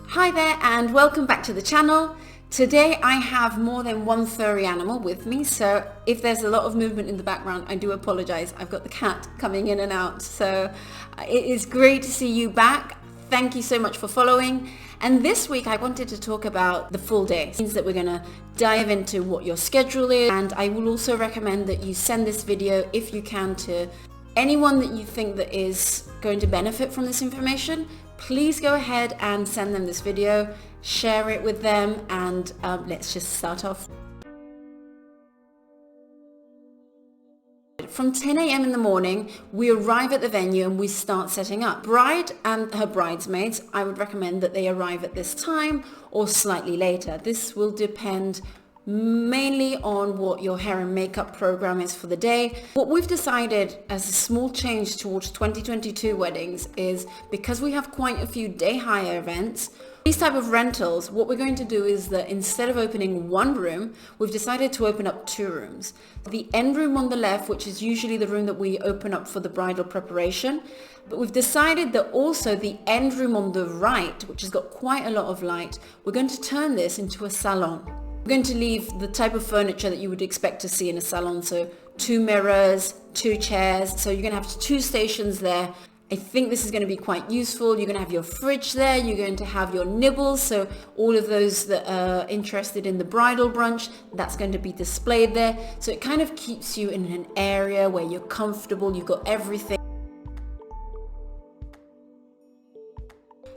Hi there and welcome back to the channel. Today I have more than one furry animal with me, so if there's a lot of movement in the background, I do apologize. I've got the cat coming in and out, so it is great to see you back. Thank you so much for following. And this week I wanted to talk about the full day. It means that we're going to dive into what your schedule is, and I will also recommend that you send this video if you can to anyone that you think that is going to benefit from this information. Please go ahead and send them this video, share it with them, and let's just start off. From 10 a.m. in the morning, we arrive at the venue and we start setting up. Bride and her bridesmaids, I would recommend that they arrive at this time or slightly later. This will depend mainly on what your hair and makeup program is for the day. What we've decided as a small change towards 2022 weddings is, because we have quite a few day hire events, these type of rentals, what we're going to do is that instead of opening one room, we've decided to open up two rooms. The end room on the left, which is usually the room that we open up for the bridal preparation, but we've decided that also the end room on the right, which has got quite a lot of light, we're going to turn this into a salon. We're going to leave the type of furniture that you would expect to see in a salon, so 2 mirrors, 2 chairs, so you're going to have 2 stations there. I think this is going to be quite useful. You're going to have your fridge there, you're going to have your nibbles, so all of those that are interested in the bridal brunch, that's going to be displayed there. So it kind of keeps you in an area where you're comfortable, you've got everything.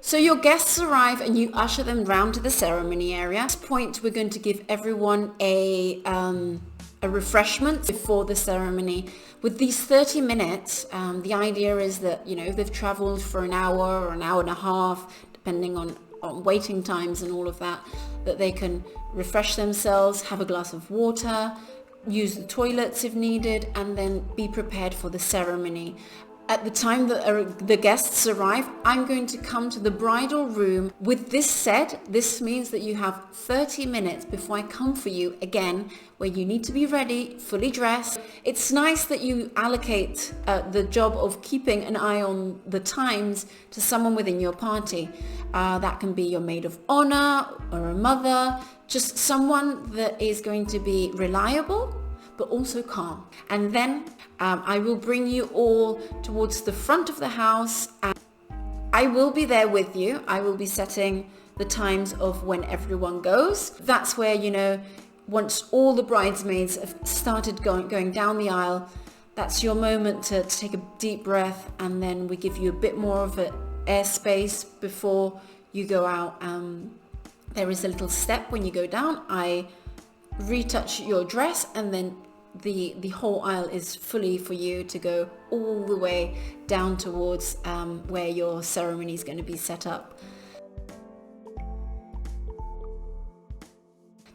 So your guests arrive and you usher them round to the ceremony area. At this point, we're going to give everyone a refreshment before the ceremony. With these 30 minutes, the idea is that, you know, if they've traveled for an hour or an hour and a half, depending on waiting times and all of that, that they can refresh themselves, have a glass of water, use the toilets if needed, and then be prepared for the ceremony. At the time that the guests arrive, I'm going to come to the bridal room with this set. This means that you have 30 minutes before I come for you again, where you need to be ready, fully dressed. It's nice that you allocate the job of keeping an eye on the times to someone within your party. That can be your maid of honor or a mother, just someone that is going to be reliable, but also calm. And then I will bring you all towards the front of the house, and I will be there with you. I will be setting the times of when everyone goes. That's where, you know, once all the bridesmaids have started going down the aisle, that's your moment to take a deep breath, and then we give you a bit more of an airspace before you go out. There is a little step when you go down. I retouch your dress, and then the whole aisle is fully for you to go all the way down towards where your ceremony is going to be set up.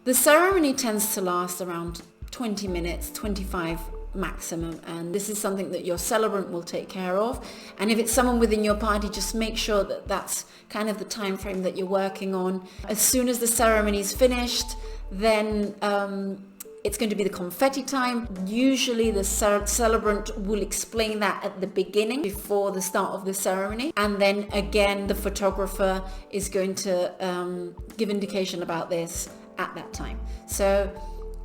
The ceremony tends to last around 20 minutes, 25 maximum, and this is something that your celebrant will take care of. And if it's someone within your party, just make sure that that's kind of the time frame that you're working on. As soon as the ceremony is finished, then it's going to be the confetti time. Usually the celebrant will explain that at the beginning before the start of the ceremony, and then again the photographer is going to give indication about this at that time. So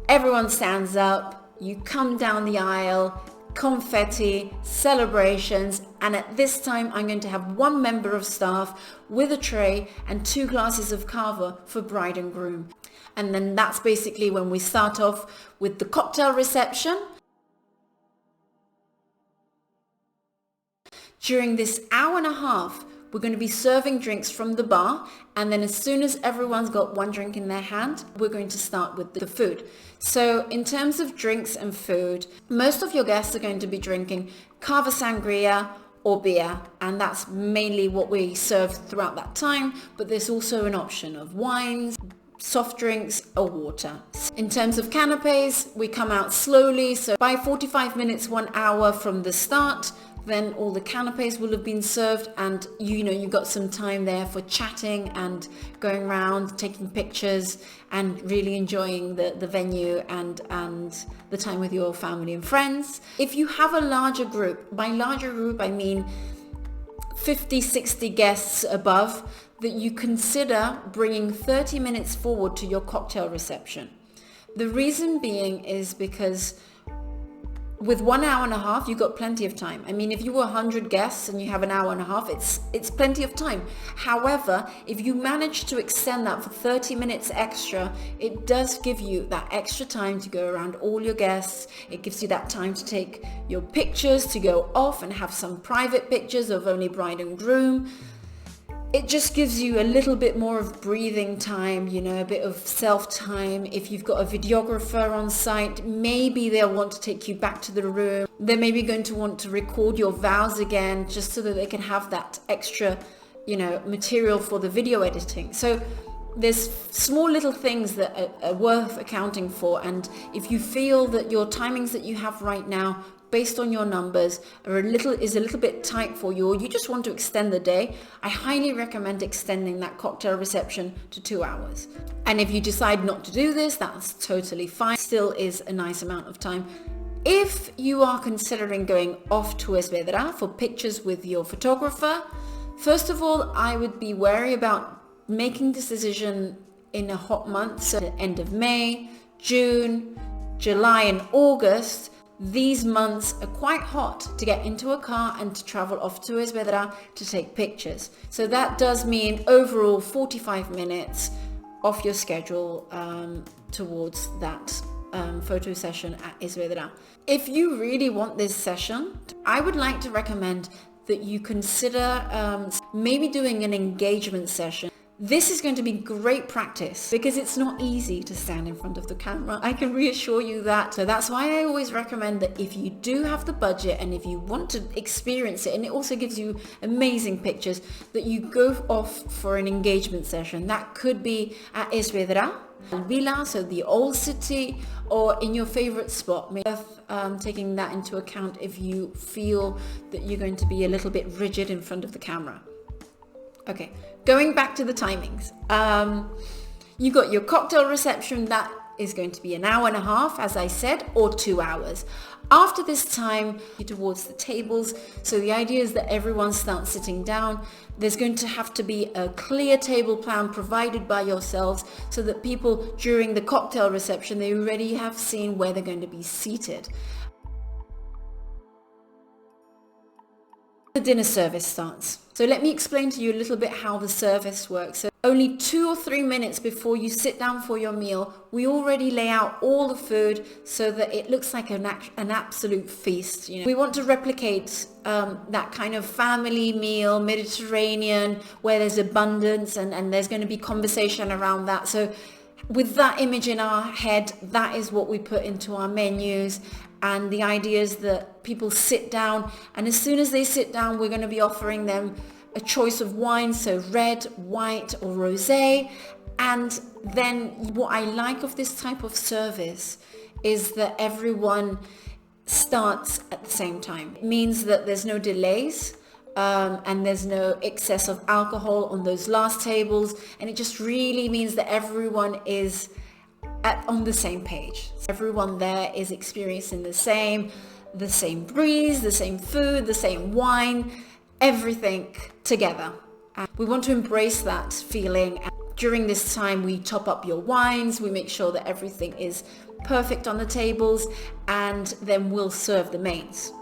everyone stands up, you come down the aisle, confetti, celebrations, and at this time I'm going to have one member of staff with a tray and 2 glasses of cava for bride and groom. And then that's basically when we start off with the cocktail reception. During this hour and a half, we're going to be serving drinks from the bar, and then as soon as everyone's got one drink in their hand, we're going to start with the food. So in terms of drinks and food, most of your guests are going to be drinking cava sangria or beer, and that's mainly what we serve throughout that time, but there's also an option of wines, soft drinks or water. In terms of canapes, we come out slowly, so by 45 minutes, 1 hour from the start, then all the canapes will have been served, and you've got some time there for chatting and going around, taking pictures and really enjoying the venue and the time with your family and friends. If you have a larger group, by larger group I mean 50, 60 guests above, that you consider bringing 30 minutes forward to your cocktail reception. The reason being is because with 1 hour and a half, you've got plenty of time. I mean, if you were 100 guests and you have an hour and a half, it's plenty of time. However, if you manage to extend that for 30 minutes extra, it does give you that extra time to go around all your guests. It gives you that time to take your pictures, to go off and have some private pictures of only bride and groom. It just gives you a little bit more of breathing time, you know, a bit of self-time. If you've got a videographer on site, maybe they'll want to take you back to the room. They're maybe going to want to record your vows again, just so that they can have that extra, you know, material for the video editing. So there's small little things that are worth accounting for. And if you feel that your timings that you have right now, based on your numbers, is a little bit tight for you, or you just want to extend the day, I highly recommend extending that cocktail reception to 2 hours. And if you decide not to do this, that's totally fine. Still is a nice amount of time. If you are considering going off to Esvedra for pictures with your photographer, first of all, I would be wary about making this decision in a hot month, so the end of May, June, July and August. These months are quite hot to get into a car and to travel off to Esvedra to take pictures. So that does mean overall 45 minutes off your schedule towards that photo session at Esvedra. If you really want this session, I would like to recommend that you consider maybe doing an engagement session. This is going to be great practice because it's not easy to stand in front of the camera. I can reassure you that. So that's why I always recommend that if you do have the budget and if you want to experience it, and it also gives you amazing pictures, that you go off for an engagement session. That could be at Esvedra, Villa, so the old city, or in your favorite spot. Worth taking that into account if you feel that you're going to be a little bit rigid in front of the camera. Okay, going back to the timings. You got your cocktail reception, that is going to be an hour and a half, as I said, or 2 hours. After this time, you're towards the tables. So the idea is that everyone starts sitting down. There's going to have to be a clear table plan provided by yourselves so that people during the cocktail reception, they already have seen where they're going to be seated. The dinner service starts. So let me explain to you a little bit how the service works. So only 2 or 3 minutes before you sit down for your meal, we already lay out all the food so that it looks like an absolute feast. You know, we want to replicate that kind of family meal, Mediterranean, where there's abundance and there's going to be conversation around that. So with that image in our head, that is what we put into our menus. And the idea is that people sit down, and as soon as they sit down, we're going to be offering them a choice of wine, so red, white or rosé. And then what I like of this type of service is that everyone starts at the same time. It means that there's no delays. And there's no excess of alcohol on those last tables, and it just really means that everyone is on the same page. Everyone there is experiencing the same breeze, the same food, the same wine, everything together. And we want to embrace that feeling. And during this time, we top up your wines, we make sure that everything is perfect on the tables, and then we'll serve the mains.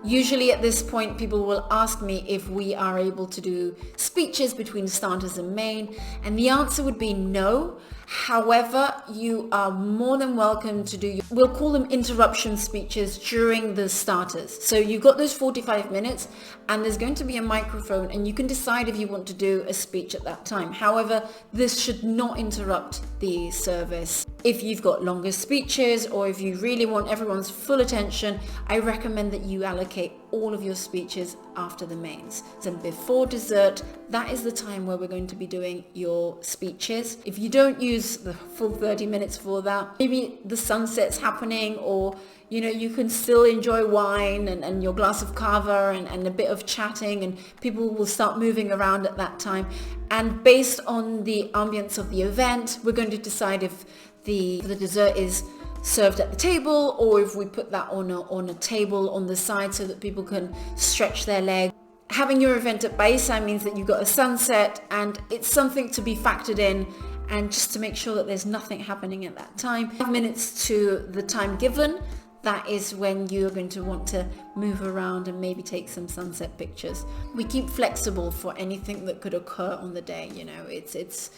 Usually at this point, people will ask me if we are able to do speeches between starters and main, and the answer would be no. However, you are more than welcome to do, we'll call them interruption speeches during the starters. So you've got those 45 minutes and there's going to be a microphone, and you can decide if you want to do a speech at that time. However, this should not interrupt the service. If you've got longer speeches, or if you really want everyone's full attention, I recommend that you allocate all of your speeches after the mains. So before dessert, that is the time where we're going to be doing your speeches. If you don't use the full 30 minutes for that, maybe the sunset's happening, or you can still enjoy wine and your glass of cava and a bit of chatting, and people will start moving around at that time. And based on the ambience of the event, we're going to decide if the dessert is served at the table, or if we put that on a table on the side so that people can stretch their legs. Having your event at Paissa means that you've got a sunset, and it's something to be factored in, and just to make sure that there's nothing happening at that time. 5 minutes to the time given, that is when you're going to want to move around and maybe take some sunset pictures. We keep flexible for anything that could occur on the day, you know, it's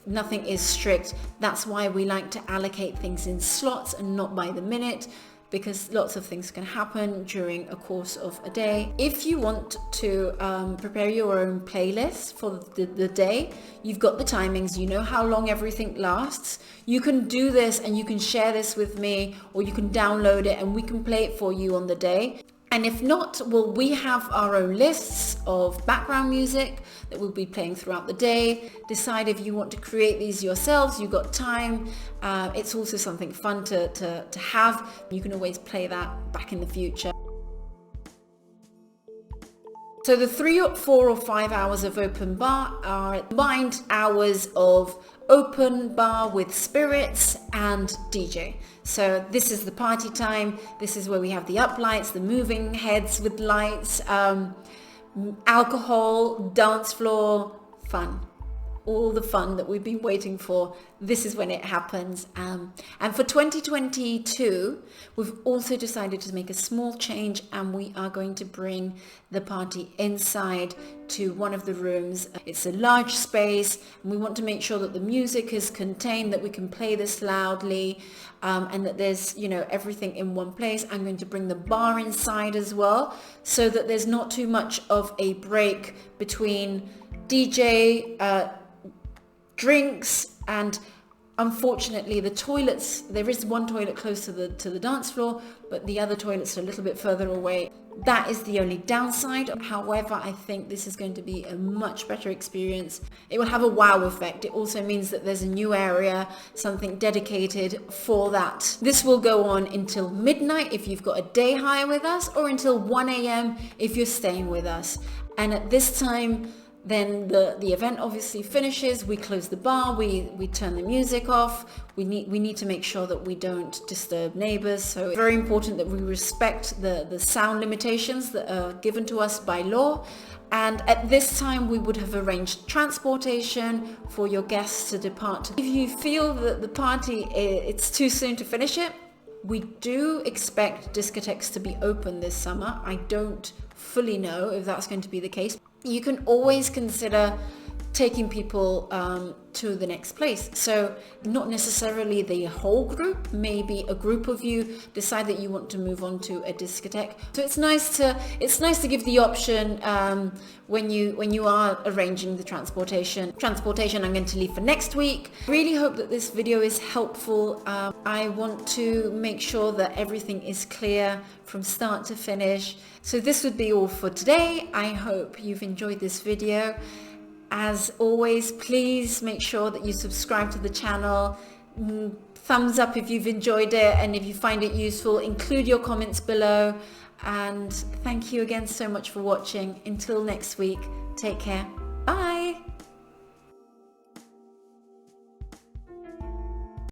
nothing is strict. That's why we like to allocate things in slots and not by the minute, because lots of things can happen during a course of a day. If you want to prepare your own playlist for the day, you've got the timings, you know how long everything lasts. You can do this and you can share this with me, or you can download it and we can play it for you on the day. And if not, well, we have our own lists of background music that we'll be playing throughout the day. Decide if you want to create these yourselves. You've got time. It's also something fun to have. You can always play that back in the future. So the 3 or 4 or 5 hours of open bar are combined hours of open bar with spirits and DJ. So this is the party time. This is where we have the up lights, the moving heads with lights, alcohol, dance floor, fun. All the fun that we've been waiting for. This is when it happens. And for 2022, we've also decided to make a small change, and we are going to bring the party inside to one of the rooms. It's a large space, and we want to make sure that the music is contained, that we can play this loudly, and that there's, you know, everything in one place. I'm going to bring the bar inside as well, so that there's not too much of a break between DJ, drinks, and unfortunately the toilets. There is one toilet close to the dance floor, but the other toilets are a little bit further away. That is the only downside. However, I think this is going to be a much better experience. It will have a wow effect. It also means that there's a new area, something dedicated for that. This will go on until midnight if you've got a day hire with us, or until 1 a.m. if you're staying with us. And at this time, then the event obviously finishes. We close the bar, we turn the music off. We need to make sure that we don't disturb neighbors. So it's very important that we respect the sound limitations that are given to us by law. And at this time, we would have arranged transportation for your guests to depart. If you feel that the party, it's too soon to finish it, we do expect discotheques to be open this summer. I don't fully know if that's going to be the case. You can always consider taking people to the next place. So not necessarily the whole group, maybe a group of you decide that you want to move on to a discotheque. So it's nice to give the option when you are arranging the transportation. I'm going to leave for next week. Really hope that this video is helpful. I want to make sure that everything is clear from start to finish. So this would be all for today. I hope you've enjoyed this video. As always, please make sure that you subscribe to the channel. Thumbs up if you've enjoyed it, and if you find it useful, include your comments below. And thank you again so much for watching. Until next week, take care. Bye.